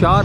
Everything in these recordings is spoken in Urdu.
4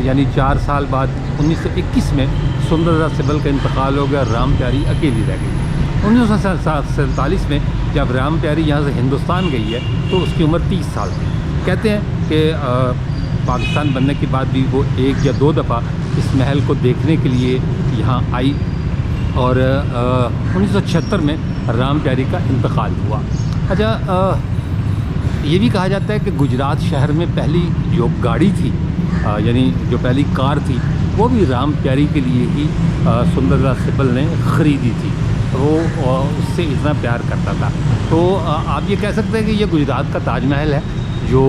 یعنی 4 سال بعد 1921 میں سندر داس سبل کا انتقال ہو گیا، رام پیاری اکیلی رہ گئی۔ 1947 میں جب رام پیاری یہاں سے ہندوستان گئی ہے تو اس کی عمر 30 سال تھی۔ کہتے ہیں کہ پاکستان بننے کے بعد بھی وہ 1 یا 2 دفعہ اس محل کو دیکھنے کے لیے یہاں آئی، اور 1976 میں رام پیاری کا انتقال ہوا۔ اچھا، یہ بھی کہا جاتا ہے کہ گجرات شہر میں پہلی جو گاڑی تھی، یعنی جو پہلی کار تھی، وہ بھی رام پیاری کے لیے ہی سندر داس سبل نے خریدی تھی۔ وہ اس سے اتنا پیار کرتا تھا۔ تو آپ یہ کہہ سکتے ہیں کہ یہ گجرات کا تاج محل ہے جو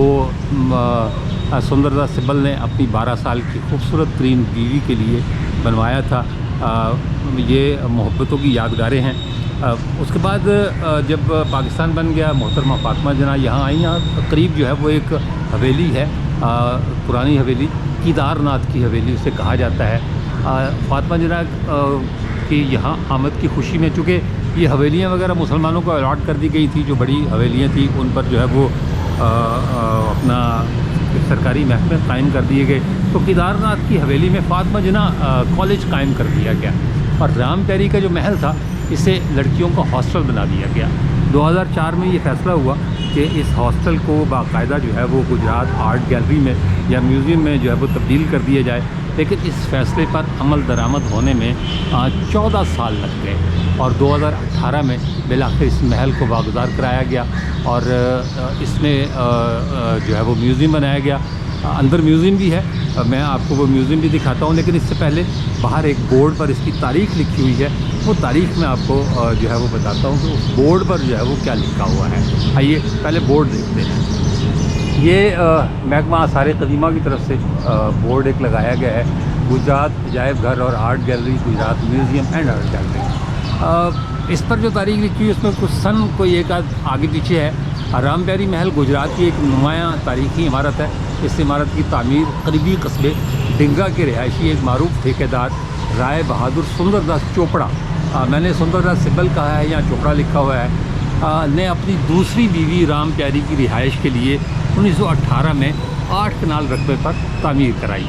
سندر داس سبل نے اپنی 12 سال کی خوبصورت ترین بیوی کے لیے بنوایا تھا۔ یہ محبتوں کی یادگاریں ہیں۔ اس کے بعد جب پاکستان بن گیا، محترمہ فاطمہ جناح یہاں آئیں۔ یہاں قریب جو ہے وہ ایک حویلی ہے، پرانی حویلی، کیدار ناتھ کی حویلی اسے کہا جاتا ہے۔ فاطمہ جناح کی یہاں آمد کی خوشی میں، چونکہ یہ حویلیاں وغیرہ مسلمانوں کو الاٹ کر دی گئی تھی، جو بڑی حویلیاں تھیں ان پر جو ہے وہ اپنا سرکاری محکمے قائم کر دیے گئے، تو کیدار ناتھ کی حویلی میں فاطمہ جناح کالج قائم کر دیا گیا، اور رام پیاری کا جو محل تھا اسے لڑکیوں کا ہاسٹل بنا دیا گیا۔ 2004 میں یہ فیصلہ ہوا کہ اس ہاسٹل کو باقاعدہ جو ہے وہ گجرات آرٹ گیلری میں یا میوزیم میں جو ہے وہ تبدیل کر دیا جائے، لیکن اس فیصلے پر عمل درآمد ہونے میں 14 سال لگ گئے، اور 2018 میں بالآخر اس محل کو واگزار کرایا گیا، اور اس میں جو ہے وہ میوزیم بنایا گیا۔ اندر میوزیم بھی ہے، میں آپ کو وہ میوزیم بھی دکھاتا ہوں، لیکن اس سے پہلے باہر ایک بورڈ پر اس کی تاریخ لکھی ہوئی ہے، وہ تاریخ میں آپ کو جو ہے وہ بتاتا ہوں کہ اس بورڈ پر جو ہے وہ کیا لکھا ہوا ہے۔ آئیے پہلے بورڈ دیکھتے ہیں۔ یہ محکمہ آثار قدیمہ کی طرف سے بورڈ ایک لگایا گیا ہے، گجرات عجائب گھر اور art gallery, Gujrat museum and art gallery. اس پر جو تاریخ لکھی ہوئی اس میں کچھ سن کوئی ایک آگے پیچھے ہے۔ رام پیاری محل گجرات کی ایک نمایاں تاریخی عمارت ہے۔ اس عمارت کی تعمیر قریبی قصبے ڈنگا کے رہائشی ایک معروف ٹھیکیدار رائے بہادر سندر داس چوپڑا، میں نے سندر داس سبل کہا ہے یا چوپڑا لکھا ہوا ہے، نے اپنی دوسری بیوی رام پیاری کی رہائش کے لیے 1918 میں 8 کنال رقبے پر تعمیر کرائی۔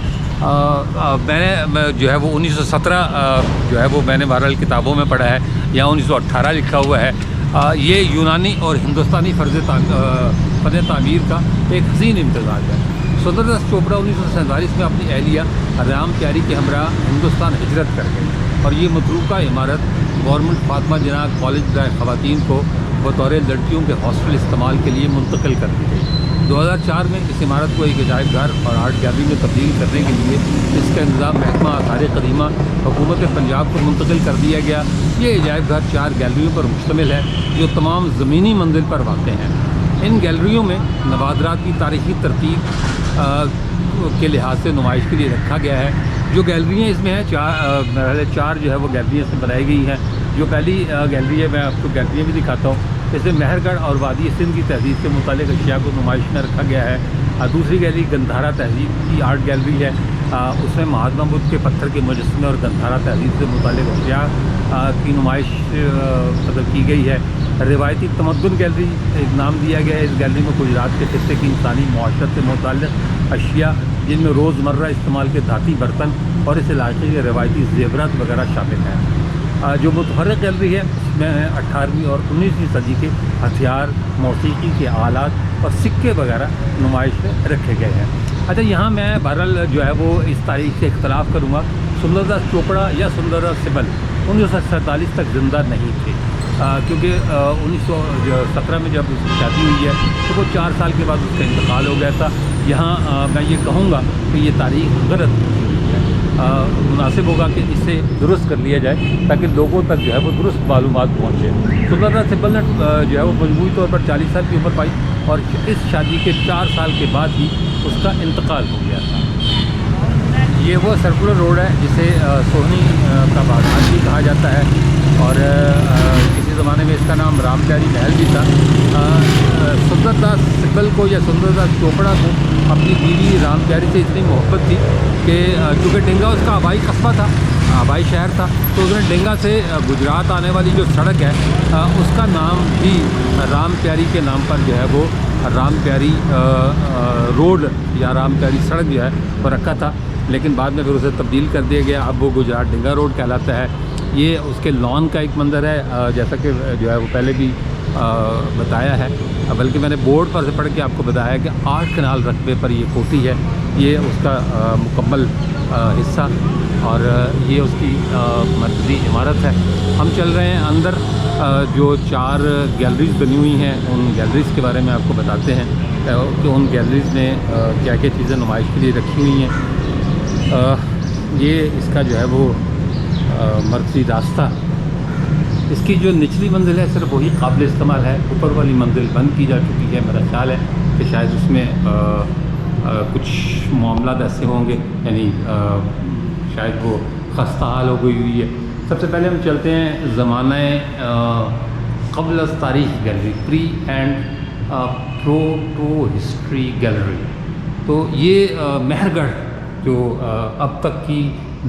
میں نے جو ہے وہ 1917 جو ہے وہ میں نے بہرحال کتابوں میں پڑھا ہے، یا 1918 لکھا ہوا ہے۔ یہ یونانی اور ہندوستانی فن تعمیر کا ایک حسین امتزاج ہے۔ سندر داس چوپڑا 1947 میں اپنی اہلیہ رام پیاری کے ہمراہ ہندوستان ہجرت کر گئی، اور یہ متروکہ عمارت گورنمنٹ فاطمہ جناح کالج برائے خواتین کو بطور لڑکیوں کے ہاسٹل استعمال کے لیے منتقل کر دی گئی۔ 2004 میں اس عمارت کو ایک عجائب گھر اور آرٹ گیلری میں تبدیل کرنے کے لیے اس کا انتظام محکمہ آثار قدیمہ حکومت پنجاب کو منتقل کر دیا گیا۔ یہ عجائب گھر 4 گیلریوں پر مشتمل ہے جو تمام زمینی منزل پر واقع ہیں۔ ان گیلریوں میں نوادرات کی تاریخی ترتیب کے لحاظ سے نمائش کے لیے رکھا گیا ہے۔ جو گیلریاں اس میں ہیں 4 جو ہے وہ گیلریاں اس میں بنائی گئی ہیں۔ جو پہلی گیلری ہے، میں آپ کو گیلریاں بھی دکھاتا ہوں، اس میں مہر گڑھ اور وادی سندھ کی تہذیب سے متعلق اشیاء کو نمائش میں رکھا گیا ہے۔ دوسری گیلری گندھارا تہذیب کی آرٹ گیلری ہے، اس میں مہاتما بدھ کے پتھر کے مجسمے اور گندھارا تہذیب سے متعلق اشیاء کی نمائش کی گئی ہے۔ روایتی تمدن گیلری ایک نام دیا گیا ہے۔ اس گیلری میں گجرات کے خطے کی انسانی معاشرت سے متعلق اشیاء، جن میں روزمرہ استعمال کے دھاتی برتن اور اس علاقے کے روایتی زیورات وغیرہ شامل ہیں۔ جو متفرق گیلری ہے اس میں 18ویں اور 19ویں صدی کے ہتھیار، موسیقی کے آلات اور سکے وغیرہ نمائش میں رکھے گئے ہیں۔ اچھا، یہاں میں بہرحال جو ہے وہ اس تاریخ سے اختلاف کروں گا۔ سندر داس چوپڑا یا سندر داس سبل 1947 تک زندہ نہیں تھے، کیونکہ 1917 میں جب اس کی شادی ہوئی ہے تو وہ 4 سال کے بعد اس کا انتقال ہو گیا تھا۔ یہاں میں یہ کہوں گا کہ یہ تاریخ غلط مناسب ہوگا کہ اسے درست کر لیا جائے تاکہ لوگوں تک جو ہے وہ درست معلومات پہنچے۔ سندر داس سبل نے جو ہے وہ مجموعی طور پر 40 سال کی عمر پائی، اور اس شادی کے 4 سال کے بعد ہی اس کا انتقال ہو گیا تھا۔ یہ وہ سرکولر روڈ ہے جسے سوہنی کا بازار بھی کہا جاتا ہے، اور کسی زمانے میں اس کا نام رام پیاری محل بھی تھا۔ سندر داس سبل کو یا سندر داس چوپڑا کو اپنی بیوی رام پیاری سے اتنی محبت تھی کہ چونکہ ڈنگا اس کا آبائی قصبہ تھا، آبائی شہر تھا، تو اس نے ڈنگا سے گجرات آنے والی جو سڑک ہے اس کا نام بھی رام پیاری کے نام پر جو ہے وہ رام پیاری روڈ یا رام پیاری سڑک جو ہے وہ رکھا تھا، لیکن بعد میں پھر اسے تبدیل کر دیا گیا، اب وہ گجرات ڈنگا روڈ کہلاتا ہے۔ یہ اس کے لان کا ایک منظر ہے، جیسا کہ جو ہے وہ پہلے بھی بتایا ہے، بلکہ میں نے بورڈ پر سے پڑھ کے آپ کو بتایا کہ 8 کنال رقبے پر یہ کوٹھی ہے، یہ اس کا مکمل حصہ، اور یہ اس کی مرکزی عمارت ہے۔ ہم چل رہے ہیں اندر، جو 4 گیلریز بنی ہوئی ہیں، ان گیلریز کے بارے میں آپ کو بتاتے ہیں کہ ان گیلریز میں کیا کیا چیزیں نمائش کے لیے رکھی ہوئی ہیں۔ یہ اس کا جو ہے وہ مرکزی راستہ، اس کی جو نچلی منزل ہے صرف وہی قابل استعمال ہے، اوپر والی منزل بند کی جا چکی ہے۔ میرا خیال ہے کہ شاید اس میں کچھ معاملات ایسے ہوں گے، یعنی شاید وہ خستہ حال ہو گئی ہوئی ہے۔ سب سے پہلے ہم چلتے ہیں زمانہ قبل از تاریخ gallery, pre and proto history gallery. تو یہ مہر گڑھ جو اب تک کی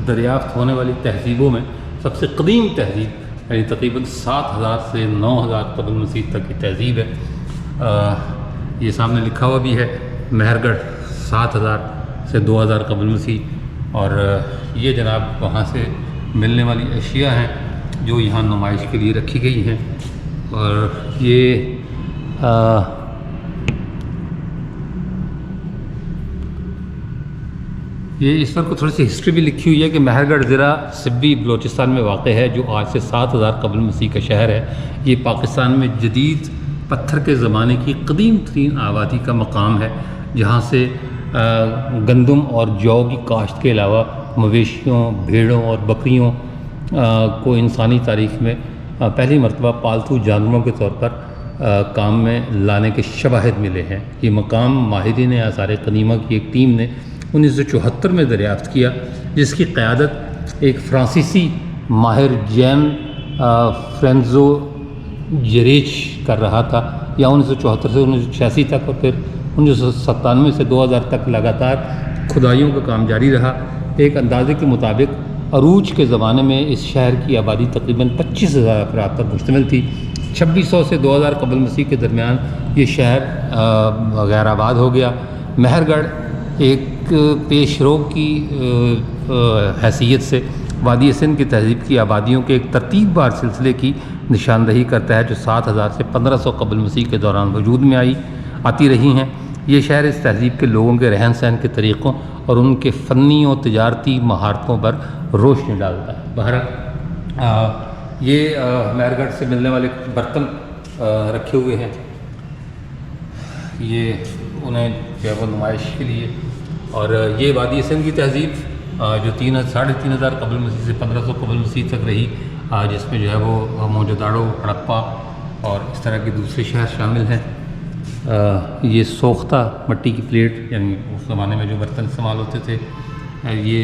دریافت ہونے والی تہذیبوں میں سب سے قدیم تہذیب، یعنی تقریباً 7000 سے 9000 قبل مسیح تک کی تہذیب ہے۔ یہ سامنے لکھا ہوا بھی ہے، مہر گڑھ 7000 سے 2000 قبل مسیح، اور یہ جناب وہاں سے ملنے والی اشیاء ہیں جو یہاں نمائش کے لیے رکھی گئی ہیں۔ اور یہ اس پر تھوڑی سی ہسٹری بھی لکھی ہوئی ہے کہ مہر گڑھ ضلع سبی بلوچستان میں واقع ہے، جو آج سے 7000 قبل مسیح کا شہر ہے۔ یہ پاکستان میں جدید پتھر کے زمانے کی قدیم ترین آبادی کا مقام ہے، جہاں سے گندم اور جو کی کاشت کے علاوہ مویشیوں، بھیڑوں اور بکریوں کو انسانی تاریخ میں پہلی مرتبہ پالتو جانوروں کے طور پر کام میں لانے کے شواہد ملے ہیں۔ یہ مقام ماہرین آثار قدیمہ کی ایک ٹیم نے 1974 میں دریافت کیا، جس کی قیادت ایک فرانسیسی ماہر جین فرینزو جریچ کر رہا تھا، یا 1974 سے 1986 تک، اور پھر 1997 سے 2000 تک لگاتار کھدائیوں کا کام جاری رہا۔ ایک اندازے کے مطابق عروج کے زمانے میں اس شہر کی آبادی تقریباً 25,000 افراد پر مشتمل تھی۔ 2600 سے 2000 قبل مسیح کے درمیان یہ شہر غیر آباد ہو گیا۔ مہر گڑھ ایک پیش رو کی حیثیت سے وادی سندھ کی تہذیب کی آبادیوں کے ایک ترتیب بار سلسلے کی نشاندہی کرتا ہے، جو 7000 سے 1500 قبل مسیح کے دوران وجود میں آتی رہی ہیں۔ یہ شہر اس تہذیب کے لوگوں کے رہن سہن کے طریقوں اور ان کے فنی و تجارتی مہارتوں پر روشنی ڈالتا ہے۔ بہرحال یہ مہر گڑھ سے ملنے والے کچھ برتن رکھے ہوئے ہیں، یہ انہیں جو ہے وہ نمائش کے لیے۔ اور یہ وادی سندھ کی تہذیب جو 3500 قبل مسیح سے 1500 قبل مسیح تک رہی، جس میں جو ہے وہ موہنجودڑو، ہڑپا اور اس طرح کے دوسرے شہر شامل ہیں۔ یہ سوختہ مٹی کی پلیٹ، یعنی اس زمانے میں جو برتن استعمال ہوتے تھے، یہ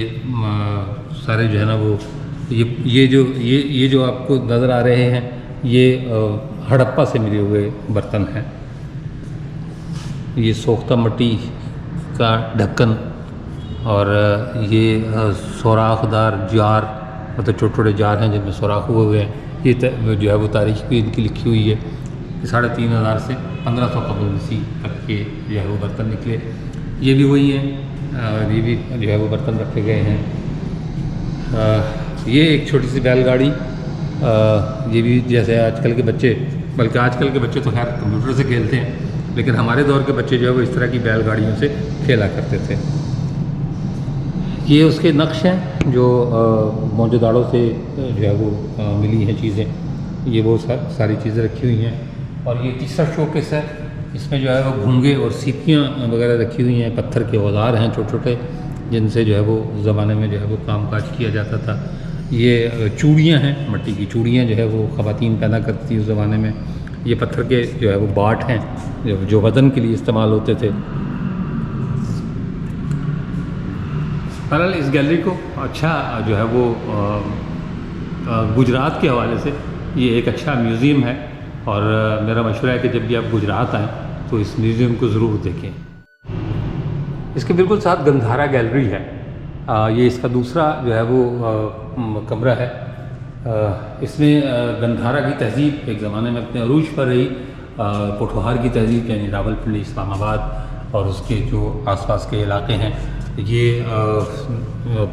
سارے جو ہے نا وہ یہ جو آپ کو نظر آ رہے ہیں، یہ ہڑپا سے ملے ہوئے برتن ہیں۔ یہ سوختہ مٹی کا ڈھکن، اور یہ سوراخ دار جار، مطلب چھوٹے چھوٹے جار ہیں جن میں سوراخ ہوئے ہوئے ہیں۔ یہ جو ہے وہ تاریخ بھی ان کی لکھی ہوئی ہے کہ 3500 سے 1500 قبل مسیح تک کے جو ہے وہ برتن نکلے۔ یہ بھی وہی ہیں، یہ بھی جو ہے وہ برتن رکھے گئے ہیں۔ یہ ایک چھوٹی سی بیل گاڑی، یہ بھی جیسے آج کل کے بچے، بلکہ آج کل کے بچے تو خیر کمپیوٹر سے کھیلتے ہیں، لیکن ہمارے دور کے بچے جو ہے وہ اس طرح کی بیل گاڑیوں سے کھیلا کرتے تھے۔ یہ اس کے نقش ہیں جو موہنجودڑو سے جو ہے وہ ملی ہیں چیزیں، یہ وہ ساری چیزیں رکھی ہوئی ہیں۔ اور یہ تیسرا شوکیس ہے، اس میں جو ہے وہ گھونگے اور سیپیاں وغیرہ رکھی ہوئی ہیں، پتھر کے اوزار ہیں چھوٹے چھوٹے، جن سے جو ہے وہ اس زمانے میں جو ہے وہ کام کاج کیا جاتا تھا۔ یہ چوڑیاں ہیں، مٹی کی چوڑیاں جو ہے وہ خواتین پہنا کرتی تھیں اس زمانے میں۔ یہ پتھر کے جو ہے وہ باٹ ہیں جو وزن کے لیے استعمال ہوتے تھے۔ بہرحال اس گیلری کو اچھا جو ہے وہ گجرات کے حوالے سے یہ ایک اچھا میوزیم ہے، اور میرا مشورہ ہے کہ جب بھی آپ گجرات آئیں تو اس میوزیم کو ضرور دیکھیں۔ اس کے بالکل ساتھ گندھارا گیلری ہے، یہ اس کا دوسرا جو ہے وہ کمرہ ہے۔ اس میں گندھارا کی تہذیب ایک زمانے میں اپنے عروج پر رہی، پوٹھوہار کی تہذیب یعنی راولپنڈی، اسلام آباد اور اس کے جو آس پاس کے علاقے ہیں، یہ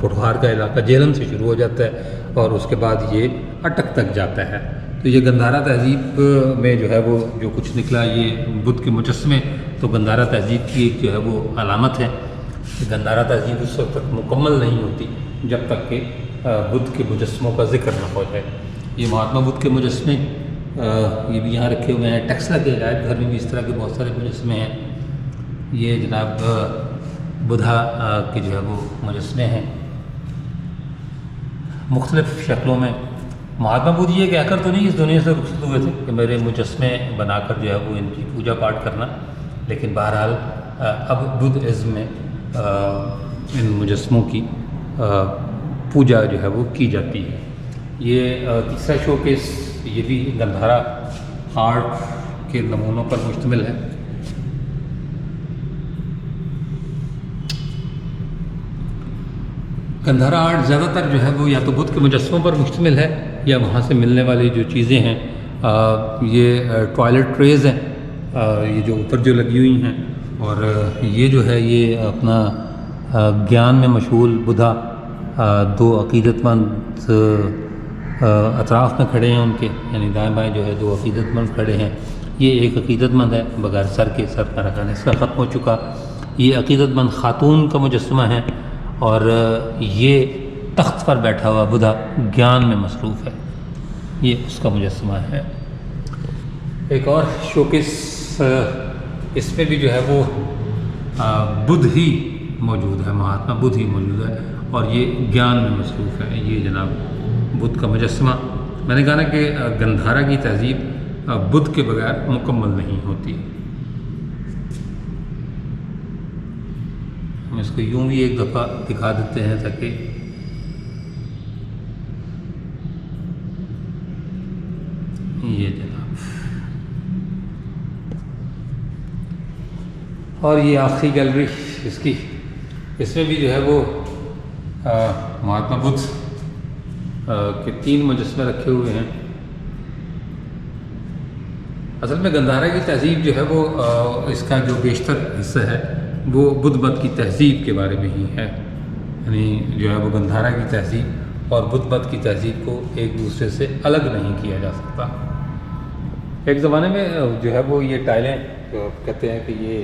پوٹھوہار کا علاقہ جہلم سے شروع ہو جاتا ہے اور اس کے بعد یہ اٹک تک جاتا ہے۔ تو یہ گندھارا تہذیب میں جو ہے وہ جو کچھ نکلا، یہ بدھ کے مجسمے، تو گندھارا تہذیب کی ایک جو ہے وہ علامت ہے کہ گندھارا تہذیب اس وقت تک مکمل نہیں ہوتی جب تک کہ بدھ کے مجسموں کا ذکر نہ ہو جائے۔ یہ مہاتما بدھ کے مجسمے یہ بھی یہاں رکھے ہوئے ہیں، ٹیکسلا کے عجائب گھر میں بھی اس طرح کے بہت سارے مجسمے ہیں۔ یہ جناب بدھا کے جو ہے وہ مجسمے ہیں مختلف شکلوں میں۔ مہاتما بدھ یہ کہہ کر تو نہیں اس دنیا سے رخصت ہوئے تھے کہ میرے مجسمے بنا کر جو ہے وہ ان کی پوجا پاٹ کرنا، لیکن بہرحال اب بدھ ازم میں ان مجسموں کی پوجا جو ہے وہ کی جاتی ہے۔ یہ تیسرا شو کیس یہ بھی گندھارا آرٹ کے نمونوں پر مشتمل ہے۔ گندھارا آرٹ زیادہ تر جو ہے وہ یا تو بدھ کے مجسموں پر مشتمل ہے یا وہاں سے ملنے والی جو چیزیں ہیں، یہ ٹوائلٹ ٹریز ہیں، یہ جو اوپر جو لگی ہوئی ہیں، اور یہ جو ہے یہ اپنا گیان میں مشغول بدھا، دو عقیدت مند اطراف میں کھڑے ہیں ان کے، یعنی دائیں بائیں جو ہے دو عقیدت مند کھڑے ہیں۔ یہ ایک عقیدت مند ہے بغیر سر کے، سر کا رکھنا اس کا ختم ہو چکا۔ یہ عقیدت مند خاتون کا مجسمہ ہے، اور یہ تخت پر بیٹھا ہوا بدھا گیان میں مصروف ہے، یہ اس کا مجسمہ ہے۔ ایک اور شوکیس اس میں بھی جو ہے وہ بدھ ہی موجود ہے، مہاتما بدھ ہی موجود ہے، اور یہ گیان میں مصروف ہے۔ یہ جناب بدھ کا مجسمہ، میں نے کہا نا کہ گندھارا کی تہذیب بدھ کے بغیر مکمل نہیں ہوتی۔ ہم اس کو یوں بھی ایک دفعہ دکھا دیتے ہیں تاکہ یہ جناب، اور یہ آخری گیلری اس کی، اس میں بھی جو ہے وہ مہاتما بدھ کے 3 مجسمے رکھے ہوئے ہیں۔ اصل میں گندھارا کی تہذیب جو ہے وہ اس کا جو بیشتر حصہ ہے وہ بدھ مت کی تہذیب کے بارے میں ہی ہے، یعنی جو ہے وہ گندھارا کی تہذیب اور بدھ مت کی تہذیب کو ایک دوسرے سے الگ نہیں کیا جا سکتا۔ ایک زمانے میں جو ہے وہ یہ ٹائلیں کہتے ہیں کہ یہ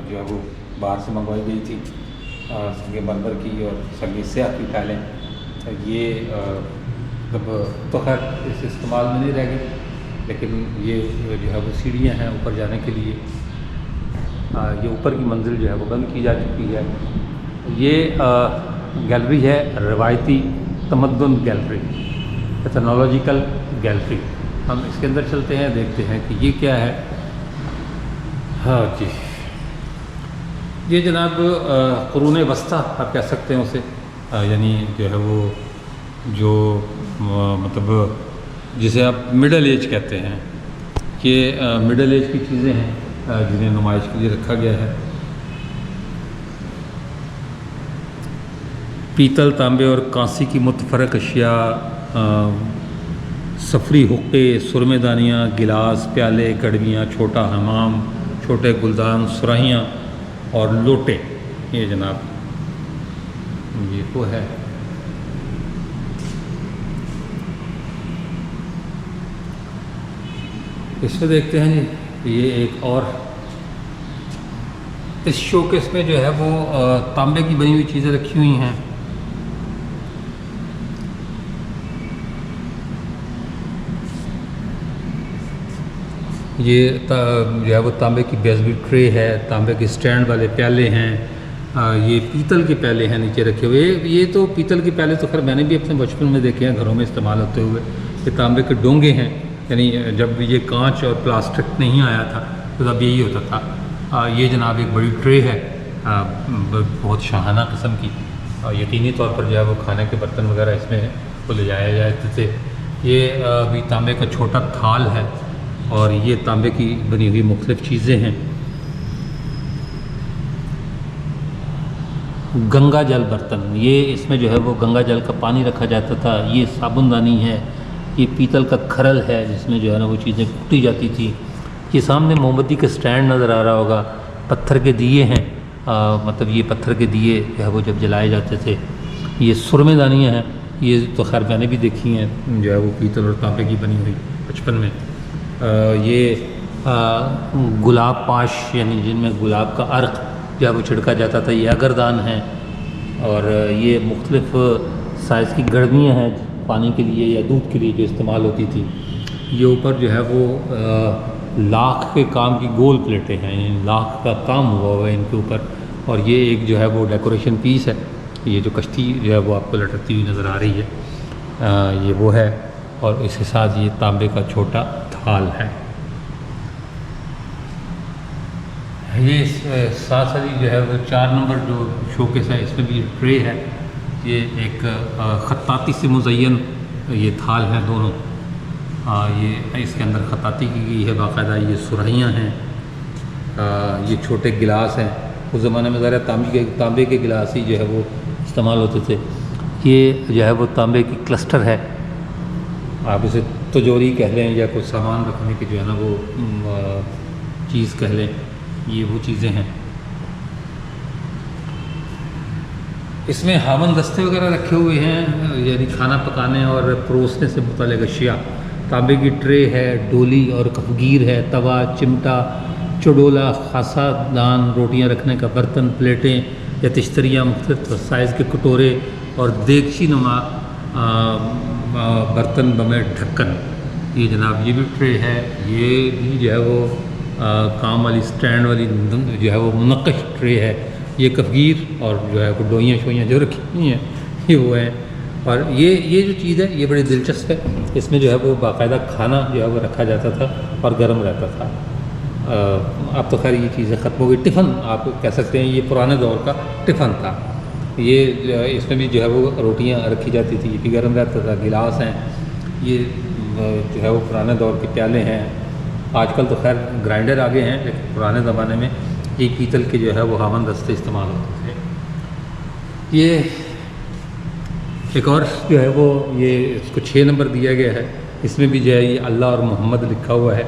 جو ہے وہ باہر سے منگوائی گئی تھی، سنگ مرمر کی اور سنگ سیاہ کی ٹائلیں، یہ تو خیر اس استعمال میں نہیں رہ گئی، لیکن یہ جو ہے وہ سیڑھیاں ہیں اوپر جانے کے لیے، یہ اوپر کی منزل جو ہے وہ بند کی جا چکی ہے۔ یہ گیلری ہے روایتی تمدن گیلری، ایتھنولوجیکل گیلری۔ ہم اس کے اندر چلتے ہیں، دیکھتے ہیں کہ یہ کیا ہے۔ ہاں جی، یہ جناب قرون وسطیٰ آپ کہہ سکتے ہیں اسے، یعنی جو ہے وہ جو مطلب جسے آپ مڈل ایج کہتے ہیں، یہ مڈل ایج کی چیزیں ہیں جنہیں نمائش کے لیے رکھا گیا ہے۔ پیتل، تانبے اور کانسی کی متفرق اشیاء، سفری حقے، سرمے دانیاں، گلاس، پیالے، گڑویاں، چھوٹا حمام، چھوٹے گلدان، سراہیاں اور لوٹے، یہ جناب یہ وہ ہے۔ اس میں دیکھتے ہیں جی، یہ ایک اور اس شوکیس میں جو ہے وہ تانبے کی بنی ہوئی چیزیں رکھی ہوئی ہیں۔ یہ جو ہے وہ تانبے کی بیزوی ٹرے ہے، تانبے کے سٹینڈ والے پیالے ہیں، یہ پیتل کے پیالے ہیں نیچے رکھے ہوئے۔ یہ تو پیتل کے پیالے تو خیر میں نے بھی اپنے بچپن میں دیکھے ہیں گھروں میں استعمال ہوتے ہوئے۔ یہ تانبے کے ڈونگے ہیں، یعنی جب یہ کانچ اور پلاسٹک نہیں آیا تھا تو تب یہی ہوتا تھا۔ یہ جناب ایک بڑی ٹرے ہے، بہت شاہانہ قسم کی، اور یقینی طور پر جو ہے وہ کھانے کے برتن وغیرہ اس میں کو لے جایا جاتے تھے۔ یہ بھی تانبے کا چھوٹا تھال ہے، اور یہ تانبے کی بنی ہوئی مختلف چیزیں ہیں۔ گنگا جل برتن، یہ اس میں جو ہے وہ گنگا جل کا پانی رکھا جاتا تھا۔ یہ صابن دانی ہے، یہ پیتل کا کھرل ہے جس میں جو ہے نا وہ چیزیں کوٹی جاتی تھی۔ یہ سامنے موم بتی کا سٹینڈ نظر آ رہا ہوگا، پتھر کے دیے ہیں، مطلب یہ پتھر کے دیے جو ہے وہ جب جلائے جاتے تھے. یہ سرمے دانیاں ہیں، یہ تو خیر میں نے بھی دیکھی ہیں جو ہے وہ پیتل اور تانبے کی بنی ہوئی بچپن میں. یہ گلاب پاش یعنی جن میں گلاب کا عرق جو ہے وہ چھڑکا جاتا تھا، یہ اگردان ہیں. اور یہ مختلف سائز کی گڑویاں ہیں پانی کے لیے یا دودھ کے لیے جو استعمال ہوتی تھی. یہ اوپر جو ہے وہ لاکھ کے کام کی گول پلیٹیں ہیں، یعنی لاکھ کا کام ہوا ہوا ہے ان کے اوپر. اور یہ ایک جو ہے وہ ڈیکوریشن پیس ہے. یہ جو کشتی جو ہے وہ آپ کو لٹکتی ہوئی نظر آ رہی ہے، یہ وہ ہے. اور اس کے ساتھ یہ تانبے کا چھوٹا تھال ہے. یہ ساتھ جو ہے وہ 4 نمبر جو شوکیس ہے، اس میں بھی ٹرے ہے. یہ ایک خطاطی سے مزین یہ تھال ہیں دونوں. یہ اس کے اندر خطاطی کی گئی ہے باقاعدہ. یہ سرہیاں ہیں، یہ چھوٹے گلاس ہیں. اس زمانے میں ذرا تانبے کے گلاس ہی جو ہے وہ استعمال ہوتے تھے. یہ جو ہے وہ تانبے کی کلسٹر ہے، آپ اسے تجوری کہہ لیں یا کوئی سامان رکھنے کی جو ہے نا وہ چیز کہہ لیں. یہ وہ چیزیں ہیں. اس میں ہاون دستے وغیرہ رکھے ہوئے ہیں، یعنی کھانا پکانے اور پروسنے سے متعلق اشیاء. تانبے کی ٹرے ہے، ڈولی اور کفگیر ہے، توا، چمٹا، چڑولا، خاصا دان، روٹیاں رکھنے کا برتن، پلیٹیں یا تشتریاں، مختلف سائز کے کٹورے اور دیگچی نما برتن بمے ڈھکن. یہ جناب یہ بھی ٹرے ہے. یہ بھی جو ہے وہ کام والی سٹینڈ والی جو ہے وہ منقش ٹرے ہے. یہ کفگیر اور جو ہے وہ ڈوئیاں شوئیاں جو رکھی ہوئی ہیں یہ وہ ہیں. اور یہ جو چیز ہے یہ بڑی دلچسپ ہے. اس میں جو ہے وہ باقاعدہ کھانا جو ہے وہ رکھا جاتا تھا اور گرم رہتا تھا. اب تو خیر یہ چیزیں ختم ہو گئی. ٹفن آپ کہہ سکتے ہیں، یہ پرانے دور کا ٹفن تھا. یہ اس میں بھی جو ہے وہ روٹیاں رکھی جاتی تھی، یہ بھی گرم رہتا تھا. گلاس ہیں، یہ جو ہے وہ پرانے دور کے پیالے ہیں. آج کل تو خیر گرائنڈر آ گئے ہیں، لیکن پرانے زمانے میں یہ پیتل کے جو ہے وہ ہاون دستے استعمال ہوتے تھے. یہ ایک اور جو ہے وہ یہ اس کو 6 نمبر دیا گیا ہے. اس میں بھی جو ہے یہ اللہ اور محمد لکھا ہوا ہے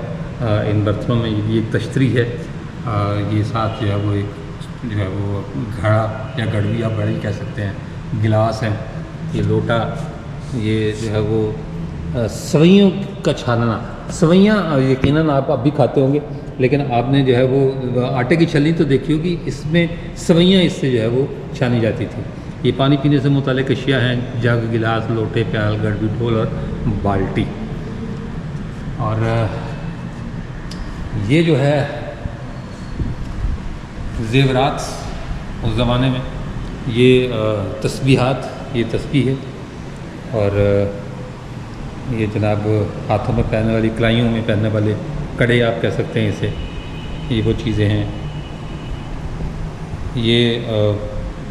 ان برتنوں میں. یہ بھی ایک تشتری ہے. یہ ساتھ جو ہے وہ ایک جو ہے وہ گھڑا یا گڑوی آپ بڑی کہہ سکتے ہیں، گلاس ہیں، یہ لوٹا. یہ جو ہے وہ سوئیوں کا چھاننا. سوئیاں یقیناً آپ اب بھی کھاتے ہوں گے، لیکن آپ نے جو ہے وہ آٹے کی چھلنی تو دیکھی ہوگی، اس میں سوئیاں اس سے جو ہے وہ چھانی جاتی تھی. یہ پانی پینے سے متعلق اشیاء ہیں، جگ، گلاس، لوٹے، پیال، گڑوی، ڈھول اور بالٹی. اور یہ جو ہے زیورات اس زمانے میں، یہ تسبیحات، یہ تسبیح ہے. اور یہ جناب ہاتھوں میں پہننے والی، کلائیوں میں پہننے والے کڑے آپ کہہ سکتے ہیں اسے. یہ وہ چیزیں ہیں. یہ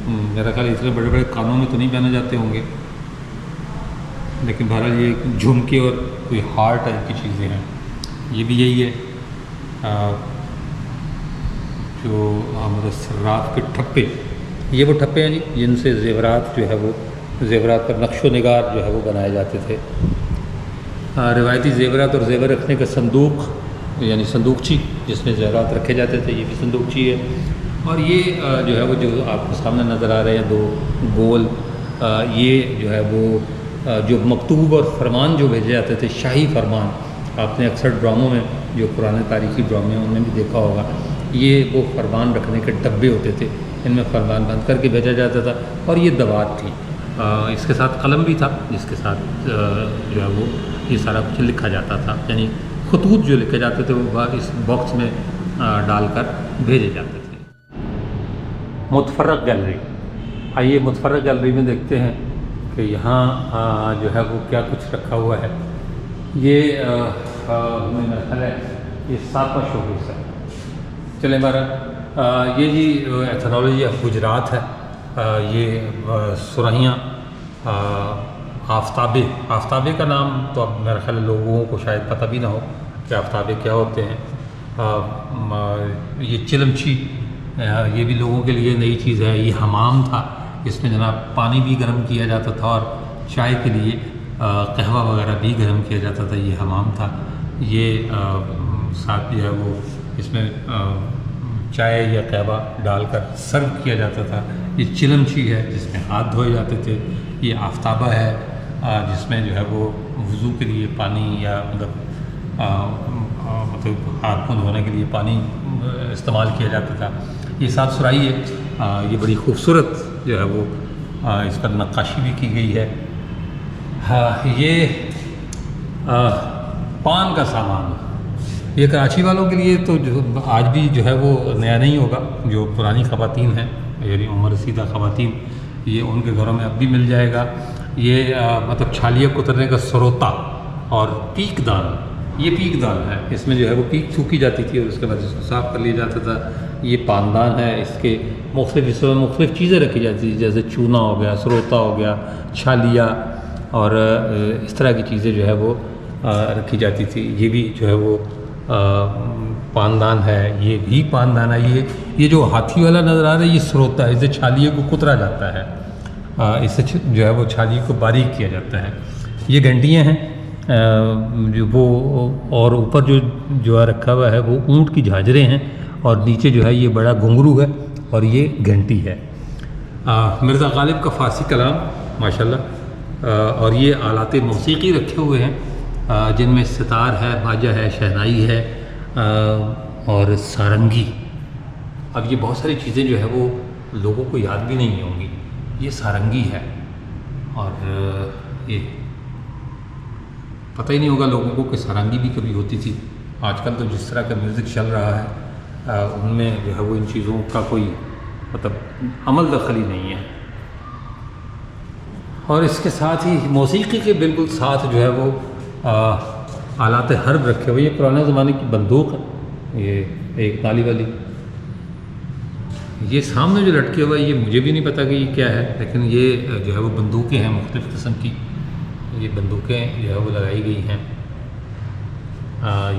میرا خیال اتنے بڑے بڑے کانوں میں تو نہیں پہنے جاتے ہوں گے، لیکن بہرحال یہ جھمکے اور کوئی ہار ٹائپ کی چیزیں ہیں. یہ بھی یہی ہے جو ہمارے صراف کے ٹھپے. یہ وہ ٹھپے ہیں جی جن سے زیورات جو ہے وہ، زیورات پر نقش و نگار جو ہے وہ بنائے جاتے تھے. روایتی زیورات اور زیور رکھنے کا صندوق یعنی صندوقچی جس میں زیورات رکھے جاتے تھے، یہ بھی صندوقچی ہے. اور یہ جو ہے وہ جو آپ کو سامنے نظر آ رہے ہیں 2 گول، یہ جو ہے وہ جو مکتوب اور فرمان جو بھیجے جاتے تھے، شاہی فرمان. آپ نے اکثر ڈراموں میں، جو پرانے تاریخی ڈرامے ہیں ان میں بھی دیکھا ہوگا، یہ وہ فرمان رکھنے کے ڈبے ہوتے تھے، ان میں فرمان بند کر کے بھیجا جاتا تھا. اور یہ دوات تھی، اس کے ساتھ قلم بھی تھا جس کے ساتھ جو ہے وہ یہ سارا کچھ لکھا جاتا تھا. یعنی خطوط جو لکھے جاتے تھے وہ اس باکس میں ڈال کر بھیجے جاتے تھے. متفرق گیلری. آئیے متفرق گیلری میں دیکھتے ہیں کہ یہاں جو ہے وہ کیا کچھ رکھا ہوا ہے. یہ میرا خیال ہے یہ 7واں شوکیس ہے. چلیں ہمارا یہ جی ایتھنالوجی آف گجرات ہے. یہ سرہیاں، آفتابے کا نام تو اب میرا خیال لوگوں کو شاید پتہ بھی نہ ہو کہ آفتابے کیا ہوتے ہیں. یہ چلمچی، یہ بھی لوگوں کے لیے نئی چیز ہے. یہ حمام تھا، اس میں جناب پانی بھی گرم کیا جاتا تھا اور چائے کے لیے قہوہ وغیرہ بھی گرم کیا جاتا تھا. یہ حمام تھا. یہ ساتھ جو ہے وہ اس میں چائے یا قہوہ ڈال کر سرو کیا جاتا تھا۔ یہ چلمچی ہے جس میں ہاتھ دھوئے جاتے تھے۔ یہ آفتابہ ہے جس میں جو ہے وہ وضو کے لیے پانی یا مطلب ہاتھ کو دھونے کے لیے پانی استعمال کیا جاتا تھا۔ یہ سات سرائی ہے، یہ بڑی خوبصورت جو ہے وہ اس پر نقاشی بھی کی گئی ہے۔ یہ پان کا سامان، یہ کراچی والوں کے لیے تو جو آج بھی جو ہے وہ نیا نہیں ہوگا، جو پرانی خواتین ہیں یعنی عمر رسیدہ خواتین، یہ ان کے گھروں میں اب بھی مل جائے گا۔ یہ مطلب چھالیاں کترنے کا سروتا اور پیک دان، یہ پیک دان ہے، اس میں جو ہے وہ پیک تھوکی جاتی تھی اور اس کے بعد اس کو صاف کر لیا جاتا تھا۔ یہ پاندان ہے، اس کے مختلف حصوں میں مختلف چیزیں رکھی جاتی تھیں، جیسے چونا ہو گیا، سروتا ہو گیا، چھالیا اور اس طرح کی چیزیں جو ہے وہ رکھی جاتی تھی۔ یہ بھی جو ہے وہ پاندان ہے، یہ بھی پاندان ہے۔ یہ جو ہاتھی والا نظر آ رہا ہے یہ سروتا ہے، اسے چھالیے کو کترا جاتا ہے، اس سے جو ہے وہ چھالیے کو باریک کیا جاتا ہے۔ یہ گھنٹیاں ہیں جو وہ، اور اوپر جو رکھا ہوا ہے وہ اونٹ کی جھاجریں ہیں، اور نیچے جو ہے یہ بڑا گھنگرو ہے اور یہ گھنٹی ہے۔ مرزا غالب کا فارسی کلام ماشاءاللہ، اور یہ آلات موسیقی رکھے ہوئے ہیں جن میں ستار ہے، باجا ہے، شہنائی ہے اور سارنگی۔ اب یہ بہت ساری چیزیں جو ہے وہ لوگوں کو یاد بھی نہیں ہوں گی۔ یہ سارنگی ہے اور یہ پتہ ہی نہیں ہوگا لوگوں کو کہ سارنگی بھی کبھی ہوتی تھی۔ آج کل تو جس طرح کا میوزک چل رہا ہے ان میں جو ہے وہ ان چیزوں کا کوئی مطلب عمل دخل ہی نہیں ہے۔ اور اس کے ساتھ ہی موسیقی کے بالکل ساتھ جو ہے وہ آلات حرب رکھے ہوئے۔ یہ پرانے زمانے کی بندوق ہے، یہ ایک تالی والی۔ یہ سامنے جو لٹکے ہوا ہے یہ مجھے بھی نہیں پتہ کہ یہ کیا ہے، لیکن یہ جو ہے وہ بندوقیں ہیں مختلف قسم کی، یہ بندوقیں جو ہے وہ لگائی گئی ہیں۔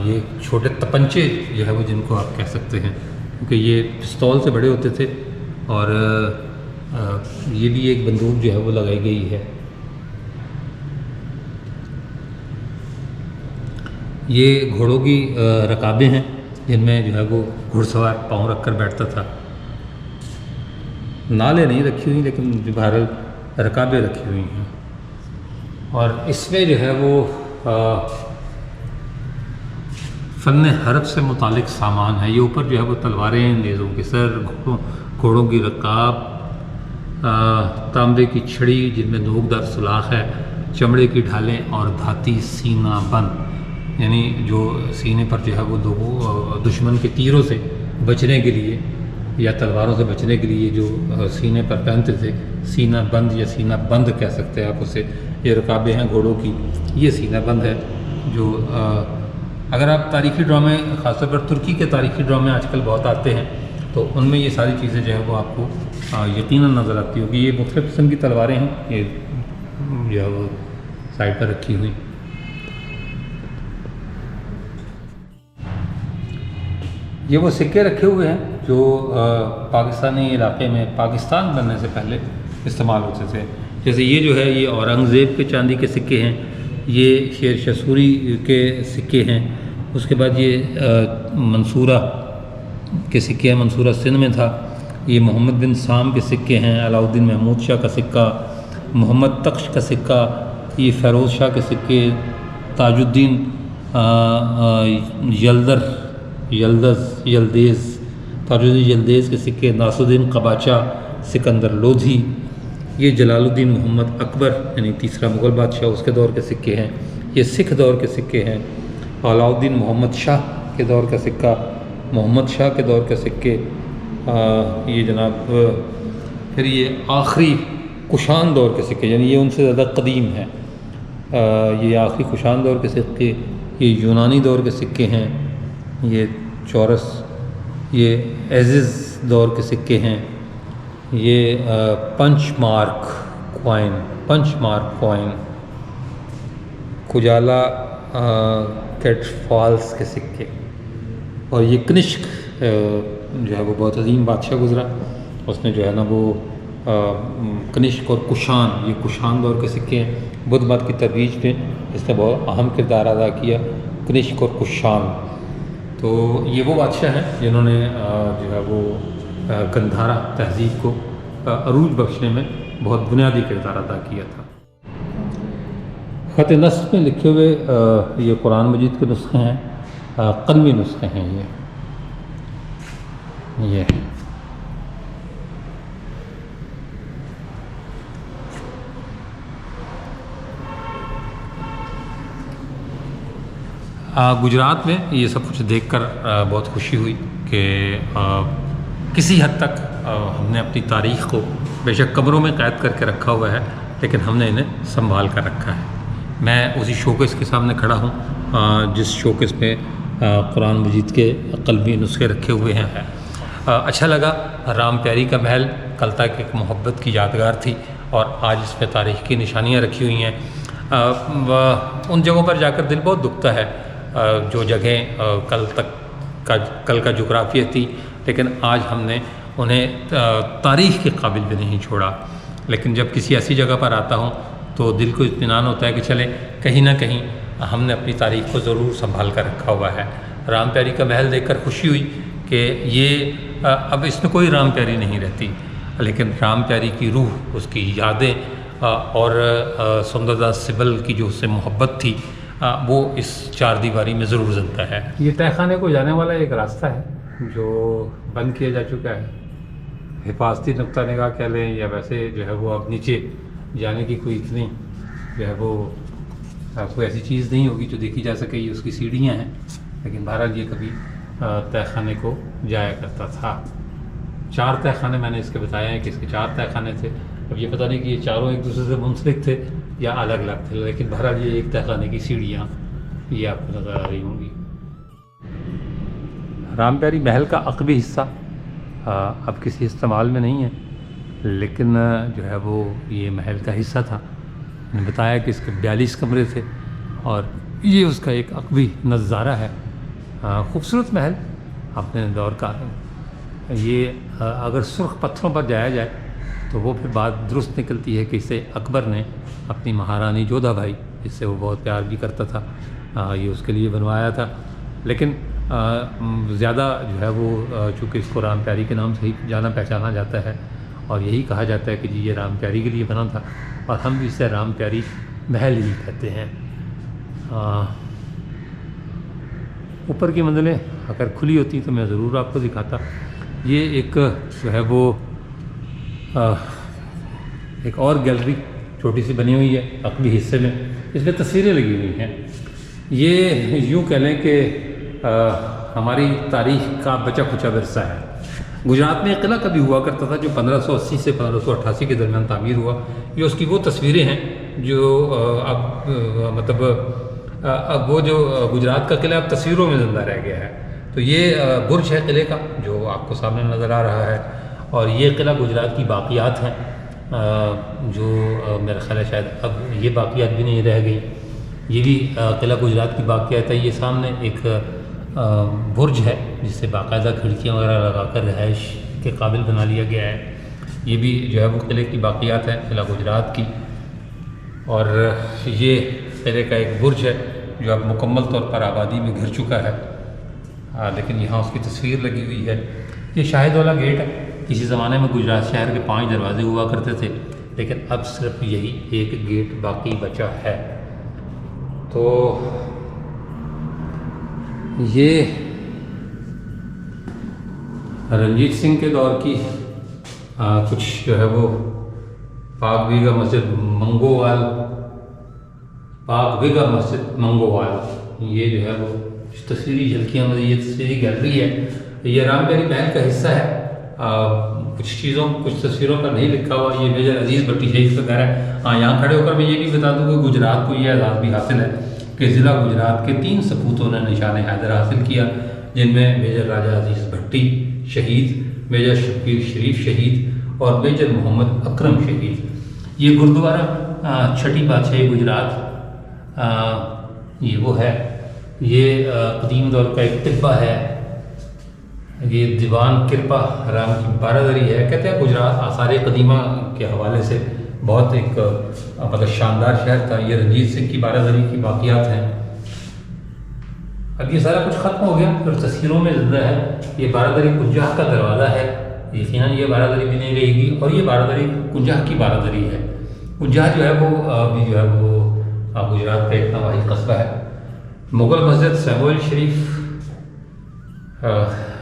یہ چھوٹے تپنچے جو ہے وہ جن کو آپ کہہ سکتے ہیں، کیونکہ یہ پستول سے بڑے ہوتے تھے، اور یہ بھی ایک بندوق جو ہے وہ لگائی گئی ہے۔ یہ گھوڑوں کی رکابیں ہیں جن میں جو ہے وہ گھڑ سوار پاؤں رکھ کر بیٹھتا تھا۔ نالے نہیں رکھی ہوئی لیکن بہرحال رکابیں رکھی ہوئی ہیں، اور اس میں جو ہے وہ فن حرب سے متعلق سامان ہے۔ یہ اوپر جو ہے وہ تلواریں، نیزوں کے سر، گھوڑوں کی رکاب، تانبے کی چھڑی جن میں نوکدار سلاخ ہے، چمڑے کی ڈھالیں اور دھاتی سینہ بند، یعنی جو سینے پر جو ہے وہ لوگوں دشمن کے تیروں سے بچنے کے لیے یا تلواروں سے بچنے کے لیے جو سینے پر پہنتے تھے، سینہ بند یا سینہ بند کہہ سکتے ہیں آپ اسے۔ یہ رکابیں ہیں گھوڑوں کی، یہ سینہ بند ہے۔ جو اگر آپ تاریخی ڈرامے، خاص طور پر ترکی کے تاریخی ڈرامے آج کل بہت آتے ہیں تو ان میں یہ ساری چیزیں جو ہے وہ آپ کو یقیناً نظر آتی ہوگی۔ یہ مختلف قسم کی تلواریں ہیں، یہ جو ہے وہ سائڈ پر رکھی ہوئی۔ یہ وہ سکے رکھے ہوئے ہیں جو پاکستانی علاقے میں پاکستان بننے سے پہلے استعمال ہوتے تھے۔ جیسے یہ جو ہے یہ اورنگزیب کے چاندی کے سکے ہیں، یہ شیر شاہ سوری کے سکے ہیں، اس کے بعد یہ منصورہ کے سکے ہیں، منصورہ سندھ میں تھا۔ یہ محمد بن سام کے سکے ہیں، علاؤ الدین محمود شاہ کا سکہ، محمد تخش کا سکہ، یہ فیروز شاہ کے سکے، تاج الدین یلدیز تاج الدین یلدیز کے سکے، ناصر الدین قباچہ، سکندر لودھی، یہ جلال الدین محمد اکبر یعنی تیسرا مغل بادشاہ، اس کے دور کے سکے ہیں۔ یہ سکھ دور کے سکے ہیں، علاؤ الدین محمد شاہ کے دور کا سکہ، محمد شاہ کے دور کے سکے، یہ جناب پھر یہ آخری کشان دور کے سکے، یعنی یہ ان سے زیادہ قدیم ہے۔ یہ آخری کشان دور کے سکے، یہ یونانی دور کے سکے ہیں، یہ چورس، یہ ایزز دور کے سکے ہیں، یہ پنچ مارک کوائن، کجالا کیٹ فالس کے سکے، اور یہ کنشک جو ہے وہ بہت عظیم بادشاہ گزرا، اس نے جو ہے نا وہ کنشک اور کشان، یہ کشان دور کے سکے ہیں۔ بدھ مت کی ترویج میں اس نے بہت اہم کردار ادا کیا، کنشک اور کشان۔ تو یہ وہ بادشاہ ہیں جنہوں نے جو ہے وہ گندھارا تہذیب کو عروج بخشنے میں بہت بنیادی کردار ادا کیا تھا۔ خط نسخ میں لکھے ہوئے یہ قرآن مجید کے نسخے ہیں، قلمی نسخے ہیں یہ گجرات میں یہ سب کچھ دیکھ کر بہت خوشی ہوئی کہ کسی حد تک ہم نے اپنی تاریخ کو بے شک قبروں میں قید کر کے رکھا ہوا ہے، لیکن ہم نے انہیں سنبھال کر رکھا ہے۔ میں اسی شوکیس کے سامنے کھڑا ہوں جس شوکیس میں قرآن مجید کے قلمی نسخے رکھے ہوئے ہیں۔ اچھا لگا، رام پیاری کا محل کل تک ایک محبت کی یادگار تھی اور آج اس میں تاریخ کی نشانیاں رکھی ہوئی ہیں۔ ان جگہوں پر جا کر دل بہت دکھتا ہے جو جگہیں کل کا جغرافیہ تھی، لیکن آج ہم نے انہیں تاریخ کے قابل بھی نہیں چھوڑا۔ لیکن جب کسی ایسی جگہ پر آتا ہوں تو دل کو اطمینان ہوتا ہے کہ چلے کہیں نہ کہیں ہم نے اپنی تاریخ کو ضرور سنبھال کر رکھا ہوا ہے۔ رام پیاری کا محل دیکھ کر خوشی ہوئی کہ یہ اب اس میں کوئی رام پیاری نہیں رہتی، لیکن رام پیاری کی روح، اس کی یادیں اور سندر داس سبل کی جو اس سے محبت تھی وہ اس چار دیواری میں ضرور زندہ ہے۔ یہ تہہ خانے کو جانے والا ایک راستہ ہے جو بند کیا جا چکا ہے۔ حفاظتی نقطہ نگاہ کہہ لیں یا ویسے جو ہے وہ اب نیچے جانے کی کوئی اتنی جو ہے وہ کوئی ایسی چیز نہیں ہوگی جو دیکھی جا سکے، یہ اس کی سیڑھیاں ہیں، لیکن بہرحال یہ کبھی تہہ خانے کو جایا کرتا تھا۔ 4 تہہ خانے میں نے اس کے بتایا ہیں کہ اس کے 4 تہہ خانے تھے۔ اب یہ پتہ نہیں کہ یہ چاروں ایک دوسرے سے منسلک تھے یا الگ الگ تھے، لیکن بہرحال یہ ایک تہہ خانے کی سیڑھیاں یہ آپ کو نظر آ رہی ہوں گی۔ رام پیاری محل کا عقبی حصہ اب کسی استعمال میں نہیں ہے، لیکن جو ہے وہ یہ محل کا حصہ تھا۔ میں نے بتایا کہ اس کے 42 کمرے تھے اور یہ اس کا ایک عقبی نظارہ ہے۔ خوبصورت محل اپنے دور کا۔ یہ اگر سرخ پتھروں پر جایا جائے تو وہ پھر بات درست نکلتی ہے کہ اسے اکبر نے اپنی مہارانی جودھا بھائی، جس سے وہ بہت پیار بھی کرتا تھا، یہ اس کے لیے بنوایا تھا۔ لیکن زیادہ جو ہے وہ چونکہ اس کو رام پیاری کے نام سے ہی جانا پہچانا جاتا ہے اور یہی کہا جاتا ہے کہ جی یہ رام پیاری کے لیے بنا تھا، اور ہم بھی اسے رام پیاری محل ہی کہتے ہیں۔ اوپر کی منزلیں اگر کھلی ہوتی تو میں ضرور آپ کو دکھاتا۔ یہ ایک جو ہے وہ ایک اور گیلری چھوٹی سی بنی ہوئی ہے عقبی حصے میں، اس میں تصویریں لگی ہوئی ہیں۔ یہ یوں کہہ لیں کہ ہماری تاریخ کا بچا کھچا ورثہ ہے۔ گجرات میں ایک قلعہ کبھی ہوا کرتا تھا جو 1580 سے 1588 کے درمیان تعمیر ہوا۔ یہ اس کی وہ تصویریں ہیں جو اب مطلب اب وہ جو گجرات کا قلعہ اب تصویروں میں زندہ رہ گیا ہے۔ تو یہ برج ہے قلعے کا جو آپ کو سامنے نظر آ رہا ہے، اور یہ قلعہ گجرات کی باقیات ہیں جو میرا خیال ہے شاید اب یہ باقیات بھی نہیں رہ گئی۔ یہ بھی قلعہ گجرات کی باقیات ہے۔ یہ سامنے ایک برج ہے جس سے باقاعدہ کھڑکیاں وغیرہ لگا کر رہائش کے قابل بنا لیا گیا ہے۔ یہ بھی جو ہے وہ قلعے کی باقیات ہیں قلعہ گجرات کی۔ اور یہ قلعے کا ایک برج ہے جو اب مکمل طور پر آبادی میں گھر چکا ہے، لیکن یہاں اس کی تصویر لگی ہوئی ہے۔ یہ شاہد والا گیٹ ہے۔ کسی زمانے میں گجرات شہر کے 5 دروازے ہوا کرتے تھے، لیکن اب صرف یہی ایک گیٹ باقی بچا ہے۔ تو یہ رنجیت سنگھ کے دور کی کچھ جو ہے وہ پاک بیگھا مسجد منگووال، یہ جو ہے وہ تصویری جھلکیاں، یہ تصویری گیلری ہے۔ یہ رام پیاری محل کا حصہ ہے۔ کچھ تصویروں پر نہیں لکھا ہوا، یہ میجر عزیز بھٹی شہید کا گھر ہے۔ ہاں، یہاں کھڑے ہو کر میں یہ بھی بتا دوں کہ گجرات کو یہ اعزاز بھی حاصل ہے کہ ضلع گجرات کے 3 سپوتوں نے نشان حیدر حاصل کیا، جن میں میجر راجہ عزیز بھٹی شہید، میجر شبیر شریف شہید اور میجر محمد اکرم شہید۔ یہ گردوارہ چھٹی بادشاہی گجرات یہ وہ ہے۔ یہ قدیم دور کا ایک طبہ ہے۔ یہ دیوان کرپا رام کی بارادری ہے۔ کہتے ہیں گجرات آثار قدیمہ کے حوالے سے بہت ایک مطلب شاندار شہر تھا۔ یہ رنجیت سنگھ کی بارادری کی باقیات ہیں۔ اب یہ سارا کچھ ختم ہو گیا، پھر تصویروں میں زندہ ہے یہ بارادری کنجاہ کا دروازہ ہے، یقیناً یہ بارادری بھی نہیں رہے گی، اور یہ بارادری کنجاہ کی بارادری ہے۔ کنجاہ جو ہے وہ ابھی جو ہے وہ گجرات کا ایک نواحی قصبہ ہے۔ مغل مسجد سیمول شریف،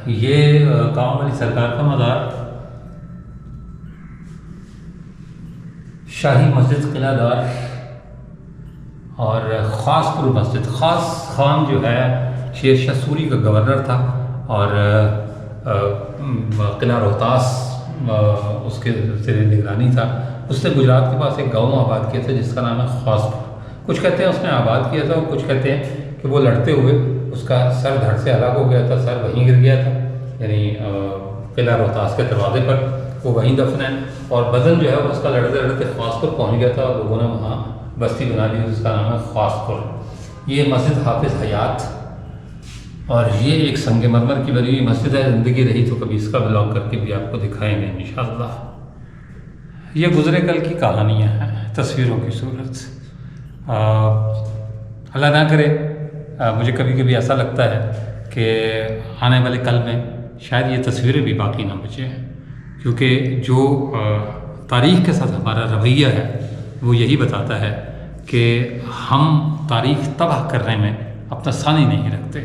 یہ قوم علی سرکار کا مزار، شاہی مسجد قلعہ دار، اور خاص پور مسجد۔ خاص خان جو ہے شیر شاہ سوری کا گورنر تھا، اور قلعہ روہتاس اس کے زیر نگرانی تھا۔ اس نے گجرات کے پاس ایک گاؤں آباد کیا تھا جس کا نام ہے خاص پور۔ کچھ کہتے ہیں اس نے آباد کیا تھا، اور کچھ کہتے ہیں کہ وہ لڑتے ہوئے اس کا سر دھڑ سے الگ ہو گیا تھا، سر وہیں گر گیا تھا، یعنی قلعہ روہتاس کے دروازے پر وہ وہیں دفن ہے، اور بدن جو ہے اس کا لڑتے لڑتے خاص پور پہنچ گیا تھا، اور لوگوں نے وہاں بستی بنا لی جس کا نام ہے خاص پور۔ یہ مسجد حافظ حیات، اور یہ ایک سنگ مرمر کی بنی ہوئی مسجد ہے۔ زندگی رہی تو کبھی اس کا بلاگ کر کے بھی آپ کو دکھائیں گے انشاءاللہ۔ یہ گزرے کل کی کہانیاں ہیں تصویروں کی صورت۔ اللہ نہ کرے مجھے کبھی کبھی ایسا لگتا ہے کہ آنے والے کل میں شاید یہ تصویریں بھی باقی نہ بچیں، کیونکہ جو تاریخ کے ساتھ ہمارا رویہ ہے وہ یہی بتاتا ہے کہ ہم تاریخ تباہ کرنے میں اپنا ثانی نہیں رکھتے۔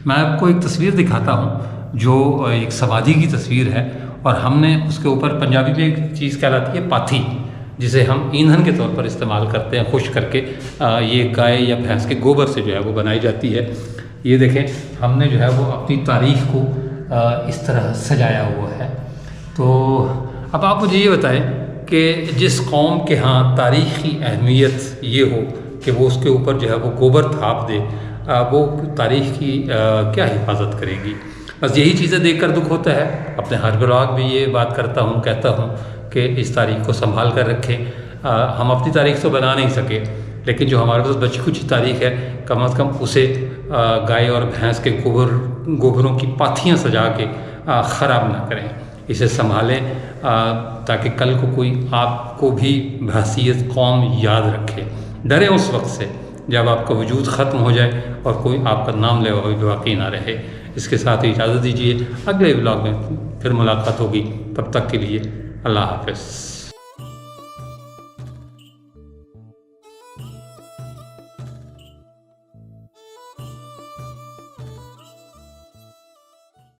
میں آپ کو ایک تصویر دکھاتا ہوں جو ایک سماجی کی تصویر ہے، اور ہم نے اس کے اوپر پنجابی میں ایک چیز کہلاتی ہے پاتھی، جسے ہم ایندھن کے طور پر استعمال کرتے ہیں خشک کر کے۔ یہ گائے یا بھینس کے گوبر سے جو ہے وہ بنائی جاتی ہے۔ یہ دیکھیں ہم نے جو ہے وہ اپنی تاریخ کو اس طرح سجایا ہوا ہے۔ تو اب آپ مجھے یہ بتائیں کہ جس قوم کے ہاں تاریخی اہمیت یہ ہو کہ وہ اس کے اوپر جو ہے وہ گوبر تھاپ دے، وہ تاریخ کی کیا حفاظت کرے گی؟ بس یہی چیزیں دیکھ کر دکھ ہوتا ہے۔ اپنے ہر بلاگ میں یہ بات کرتا ہوں، کہتا ہوں کہ اس تاریخ کو سنبھال کر رکھیں۔ ہم اپنی تاریخ تو بنا نہیں سکے، لیکن جو ہمارے پاس بچی کچھ تاریخ ہے کم از کم اسے گائے اور بھینس کے گوبروں کی پاتھیاں سجا کے خراب نہ کریں، اسے سنبھالیں تاکہ کل کو کوئی آپ کو بھی بحیثیت قوم یاد رکھے۔ ڈریں اس وقت سے جب آپ کا وجود ختم ہو جائے اور کوئی آپ کا نام لے ہوئے باقی نہ رہے۔ اس کے ساتھ اجازت دیجیے، اگلے ولاگ میں پھر ملاقات ہوگی، تب تک کے لیے اللہ حافظ۔